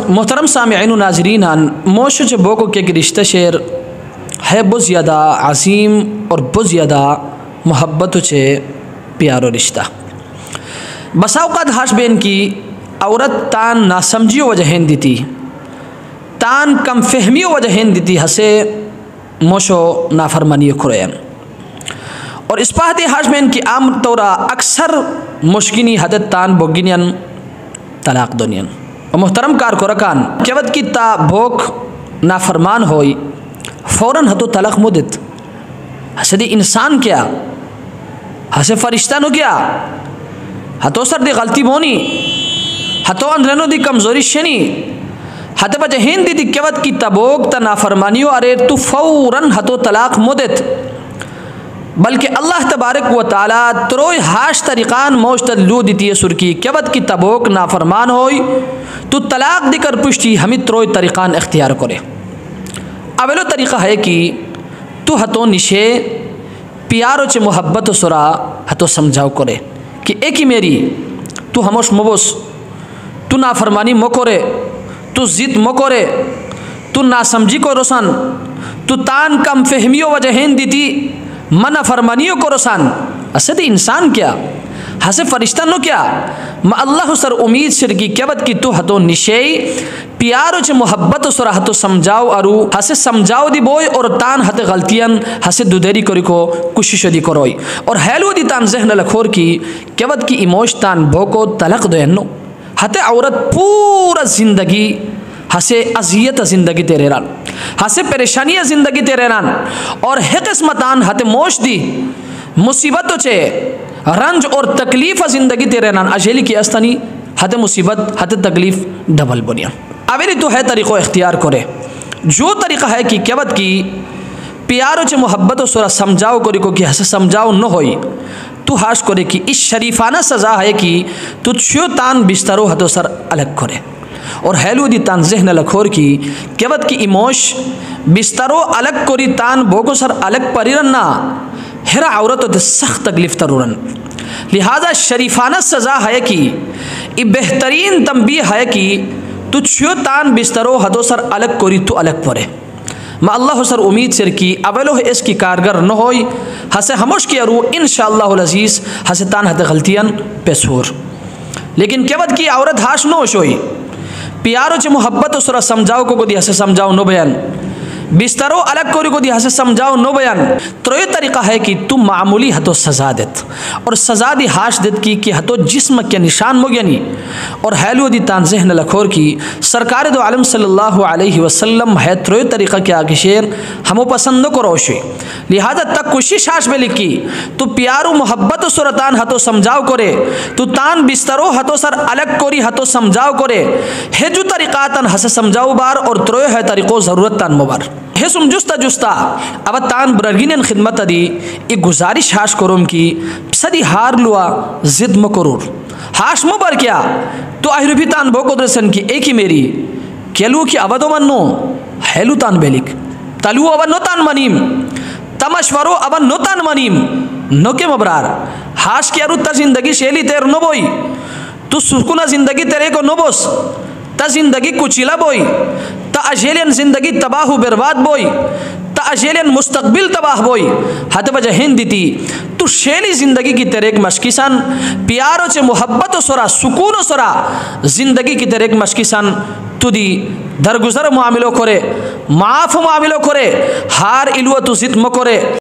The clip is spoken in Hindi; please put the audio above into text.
मोहतरम सामिईन व नाज़रीन, मोश च बोको के रिश्ता शेर है बहुत ज़्यादा अजीम और बहुत ज़्यादा मोहब्बत चे प्यारो रिश्ता। बसाउक़ात हाश बेन की औरत तान नासमझियो वजहें दीती, तान कम फहमियो वजहें दीती हसे मोशो नाफरमानियो खुरयन। और इस पाहते हाश बेन की आम तौरा अक्सर मुश्किनी हदत तान बोगिनियन तलाक दुनियन। और मोहतरम कार को रकान केवत की ता भोक नाफरमान होई फ़ौरन हतो तलाक मुदित हसदी इंसान क्या हसे फरिश्ता नो क्या हतो सर दी गलती बोनी हतो अंदरनो दी कमजोरी शनी हते बजे हिंदी दी केवत की तबोक ता नाफरमानियो अरे तू फ़ौरन हतो तलाक मुदित। बल्कि अल्लाह तबारक व ताला त्रोय हाश तरीक़ान मोश्तद लू दिती सुरकी केवत की तबोक नाफरमान होई तो तलाक दिकर पुष्टि हमी त्रोय तरीक़ान इख्तियार करे। अवेलो तरीक़ा है कि तू हतो निशे प्यारो चे मोहब्बत सुरा हतो समझाओ करे कि एक ही मेरी तू हमोश मबोस, तू नाफरमानी मोकोरे, तू जिद मोकोरे, तू नासमझी को रोसन, तू तान कम फहमियो वजहें दीती मना फरमानियों को रोसान असद इंसान क्या हसे फरिश्ता नो क्या म अल्लाह सर उम्मीद शिरकी केवत की तू हतो निशे प्यारो चे मोहब्बत सुरा हतो समझाओ अरु हसे समझाओ दी बोय और तान हते गलतियन हसे दुदेरी करी को कोशिश दी करोई और हेलो दी तान जहन लखोर की केवत की इमोश तान भोको तलक दोयनो हते औरत पूरा जिंदगी हसे अजियत ज़िंदगी तेरे रान हसे परेशानियाँ ज़िंदगी तेरे रान और है किस्मतान हते मोश दी मुसीबतों चे रंज और तकलीफ़ ज़िंदगी तेरे रान अजेली की अस्तनी हते मुसीबत हते तकलीफ़ डबल बुनिया। अवेली तो है तरीक़ो इख्तियार करे जो तरीक़ा है कि केवत की प्यारो चे मोहब्बत सुरा समझाओ करी को कि हसे समझाओ न होई तू हाश करे कि इस शरीफाना सज़ा है कि तू छो तान बिस्तरो हतो सर अलग करे और हेलू दी तान जहन लखोर की केवत की इमोश बिस्तरो अलग कोरी तान भोगो सर अलग परिरन ना हेरा औरत दे सख्त तकलीफ तरुरन। लिहाजा शरीफाना सज़ा है कि इ बेहतरीन तंबी है कि तू छो तान बिस्तरो हदो सर अलग कोरी तू अलग परे मैं अल्लाह सर उम्मीद सिर की अवेलो इसकी कारगर न होई हसे हमोश की अरू इंशाअल्लाहुल अज़ीज़ हसे तान हते गलतियन पेशोर। लेकिन केवत की औरत हाश नोश होई प्यारो चे मोहब्बत सुरा समझाओ को दी हसे समझाओ नो बयान बिस्तरो अलग कोरी को दी हसे समझाओ नो बयान। तो ये तरीक़ा है कि तुम मामूली हतो सज़ा देत और सज़ा दी हाश देत की हतो जिस्म के निशान मोगनी और हैलो दी तान जहन लखोर की सरकार दो आलम सल्लल्लाहु अलैहि वसल्लम है। तो ये तरीक़ा के आगे शेर हमो पसंद को रोशे लिहाजा तक कोशिश हाश में लिखी तो प्यारो मोहब्बत सुरतान हतो समझाओ करे तो तान बिस्तरो हतो सर अलग कोरी हतो समझाओ करे है जो तरीक़ा तन हसे समझाओ बार और त्रोय है तरीक़ो ज़रूरत तान मुबार हे सुम जुस्ता जुस्ता अब तान ब्रगिन खिदमत दी एक गुजारिश हाश करोम की सदी हार लुआ जिद मकरूर हाश मुबर क्या तो आहिर भी तान भोको दरसन की एक ही मेरी केलू की अवधो मन्नो हेलू तान बेलिक तलू अवन नो तान मनीम तमश्वरो अवन नो तान मनीम नो के मबरार हाश की अरु त जिंदगी शेली तेर नो बोई तू सुकुना जिंदगी तेरे को नो बोस त जिंदगी कुचिला बोई त अजेलियन जिंदगी तबाह बर्बाद बोई त अजेलियन मुस्तकबिल तबाह बोई हत वजह हिंदी ती तू शेली जिंदगी की तेरे एक मशकिसन प्यारो चे मोहब्बत सुरा सुकून सुरा जिंदगी की तेरे एक मशकिसन तुदी दरगुजर मामिलो करे माफ मामिलो करे हार इलुआ तू जिद मकोरे।